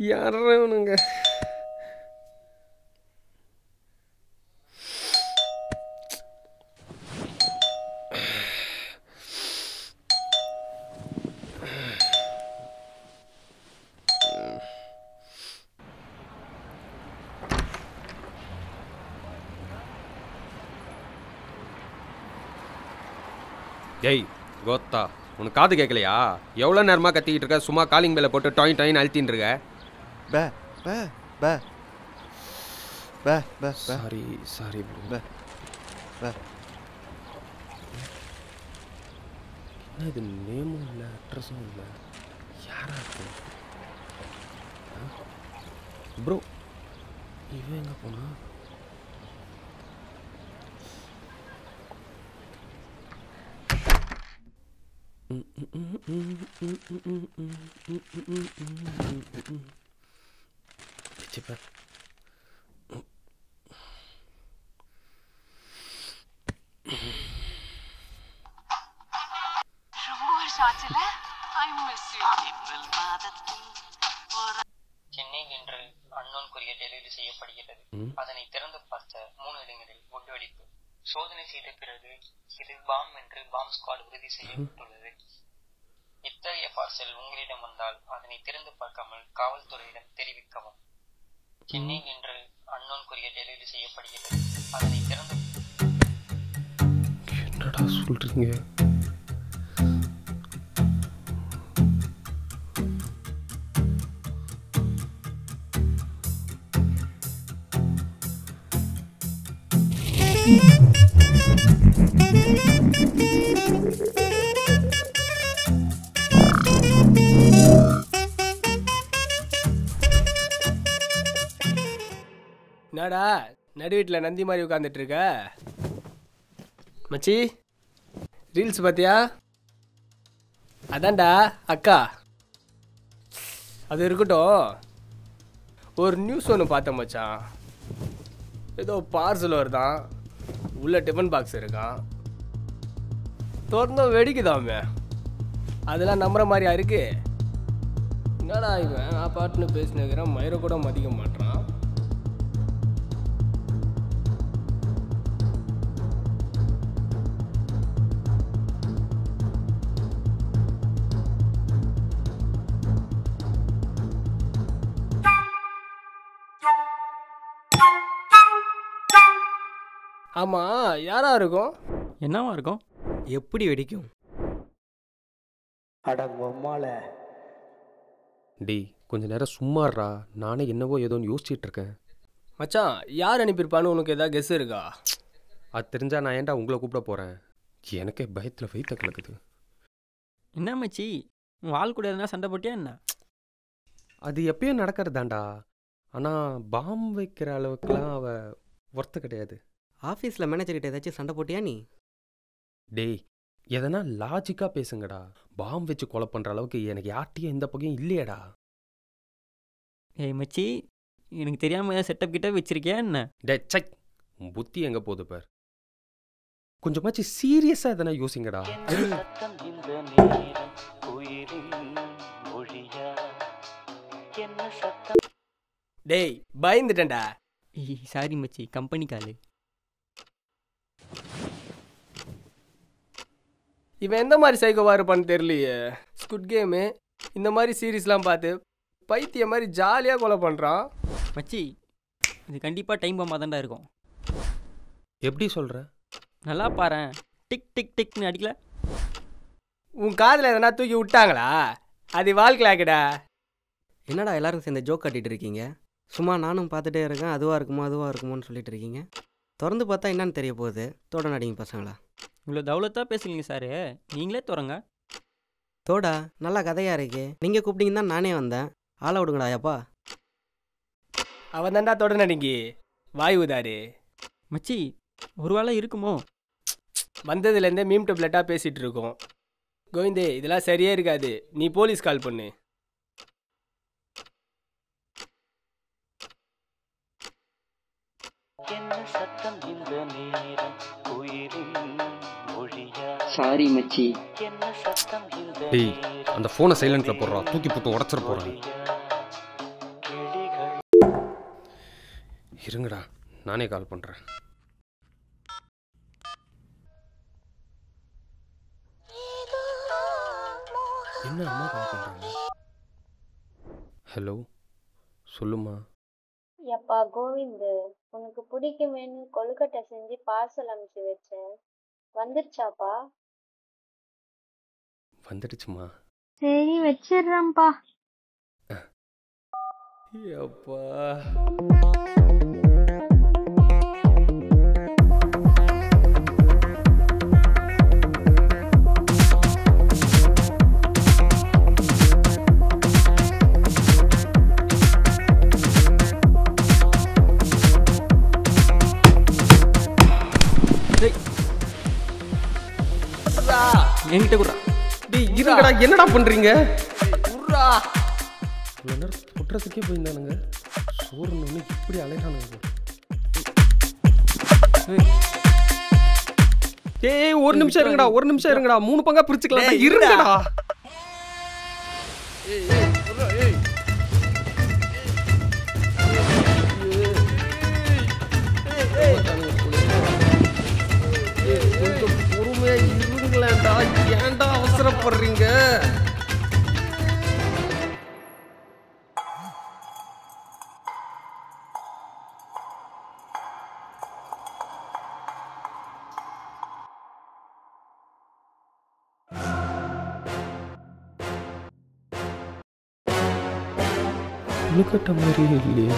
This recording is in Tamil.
யாருங்க ஏய் கோத்தா, உனக்கு காது கேட்கலையா? எவ்வளோ நேரமாக கத்திக்கிட்டு இருக்க? சும்மா காலிங் பெல்லை போட்டு டாயின் டாயின் அழுத்தின்னு இருக்க. பே பே பே பே பே சாரி சாரி பே பே. என்ன இது? நேமும் இல்லை, அட்ரஸும் இல்லை. யாரா இருக்கு ப்ரோ? இவன் எங்கே போனா? சென்னை என்று அன்னோன் குறிய டெலிவரி செய்யப்படுகிறது. அதனை திறந்து பார்த்த 3 இடங்களில் குண்டுவெடிப்பு. சோதனை செய்த பிறகு இது பாம் என்று பாம் ஸ்குவாட் உறுதி செய்யப்பட்டுள்ளது. இத்தகைய பார்சல் உங்களிடம் வந்தால் அதனை திறந்து பார்க்காமல் காவல்துறையிடம் தெரிவிக்கவும். சென்னை என்று அன்னோன் குறிய டெலிவரி செய்யப்படுகிறது. அதனை திறந்து என்னடா சொல்றீங்க? என்னடா நடு வீட்டில் நந்தி மாதிரி உட்காந்துட்டு இருக்க? மச்சி ரீல்ஸ் பார்த்தியா? அதான்டா அக்கா. அது இருக்கட்டும், ஒரு நியூஸ் ஒன்று பார்த்தேன் மச்சான். ஏதோ பார்சல் வருதான், உள்ள டிஃபன் பாக்ஸ் இருக்கான், திறந்தோம் வெடிக்குதாமே. அதெல்லாம் நம்புற மாதிரியா இருக்கு? என்னடா இவன் நான் பாட்டுன்னு பேசினுக்கிறேன், மயிரை கூட மதிக்க மாட்டான். ஆமா, யாரா இருக்கும்? என்னவா இருக்கும்? எப்படி வெடிக்கும்? டேய் கொஞ்ச நேரம் சும்மாறா, நானே என்னவோ ஏதோன்னு யோசிச்சுட்டு இருக்கேன். மச்சான் யார் அனுப்பியிருப்பான்னு உனக்கு ஏதாவது கெஸ் இருக்கா? அது தெரிஞ்சா நான் ஏன்டா உங்களை கூப்பிட போகிறேன்? எனக்கே பயத்தில் வயிற்ற கலக்குது. என்ன மச்சி, உன் ஆள் கூட எதனா சண்டை போட்டியா என்ன? அது எப்பயும் நடக்கிறதாண்டா. ஆனால் பாம் வைக்கிற அளவுக்குலாம் அவள் ஒர்த்து கிடையாது. ஆஃபீஸில் மேனேஜர்கிட்ட ஏதாச்சும் சண்டை போட்டியா நீ? டேய் எதனா லாஜிக்காக பேசுங்கடா. பாம் வச்சு கொலை பண்ணுற அளவுக்கு எனக்கு யார்ட்டையும் எந்த பகையும் இல்லையடா. ஏய் மச்சி, எனக்கு தெரியாமல் ஏதாவது செட்டப் கிட்ட வச்சிருக்கியா என்ன? டே சக், புத்தி எங்கே போகுது பார். கொஞ்சமாச்சு சீரியஸாக எதனா யோசிங்கடா. டேய் பயந்துட்டேன்டா. சாரி மச்சி, கம்பெனி காலு. இவன் எந்த மாதிரி சைக்கோவா இருப்பான்னு தெரியலையே. ஸ்குட் கேமு இந்த மாதிரி சீரீஸ்லாம் பார்த்து பைத்திய மாதிரி ஜாலியாக கொலை பண்ணுறான். மச்சி இது கண்டிப்பாக டைம் பாம்பா தான்டா இருக்கும். எப்படி சொல்கிற? நல்லா பாரு, டிக் டிக் டிக்னு அடிக்கல. உன் காதில் எதனா தூக்கி விட்டாங்களா? அது வாழ்க்கலாக்கடா. என்னடா எல்லாரும் சேர்ந்து ஜோக் காட்டிகிட்டு இருக்கீங்க? சும்மா நானும் பார்த்துட்டே இருக்கேன், அதுவாக இருக்குமோன்னு சொல்லிட்டு இருக்கீங்க. திறந்து பார்த்தா என்னன்னு தெரிய போகுது. தோட நடிங்க பசங்களா. இவ்வளோ தௌலத்தாக பேசுறீங்க சார், நீங்களே திறங்க. தோடா நல்லா கதையாக இருக்கு, நீங்கள் கூப்பிட்டீங்கன்னு தான் நானே வந்தேன். ஆளை விடுங்கடா அப்பா. அவன் தான்டா தொடர் நடிங்கி வாய் உதாரு. மச்சி ஒரு வேளை இருக்குமோ? வந்ததுலேருந்தே மீம் டப்லெட்டாக பேசிகிட்டு இருக்கோம். கோவிந்தே இதெல்லாம் சரியே இருக்காது, நீ போலீஸ் கால் பண்ணு. சாரி மச்சி. டேய் அந்த ஃபோனை சைலண்ட்ல போடுறா, தூக்கி போட்டு உடச்சிட போறான். இருங்கடா, நானே கால் பண்ணுறேன். என்ன அம்மா கால் பண்ணுறாங்க? ஹலோ, சொல்லுமா. எப்பா கோவிந்து, உனக்கு பிடிக்குமேன்னு கொழுக்கட்டை செஞ்சு பார்சல் அனுப்பிச்சு வச்சேன், வந்துருச்சாப்பா? வந்துடுச்சுமா. சரி வச்சிடுறேன்ப்பா. அப்பா என்கிட்ட கூட டேய் இருங்கடா, என்னடா பண்ணுறீங்க? உர்ரா இவ்வளோ நேரம் குற்றத்துக்கே போயிருந்தானுங்க, சோறுன்னு இப்படி அலைகிறானுங்க. ஏய் ஒரு நிமிஷம் இருங்கடா, ஒரு நிமிஷம் இருங்கடா, 3 பங்கா பிரிச்சுக்கலாம். டேய், இருங்கடா. கொஞ்சம் பொறுமையா இருங்களேன்டா, ஏன்டா அவசரப்படுறீங்க? கொழுக்கட்டை மாதிரியே இல்லையா?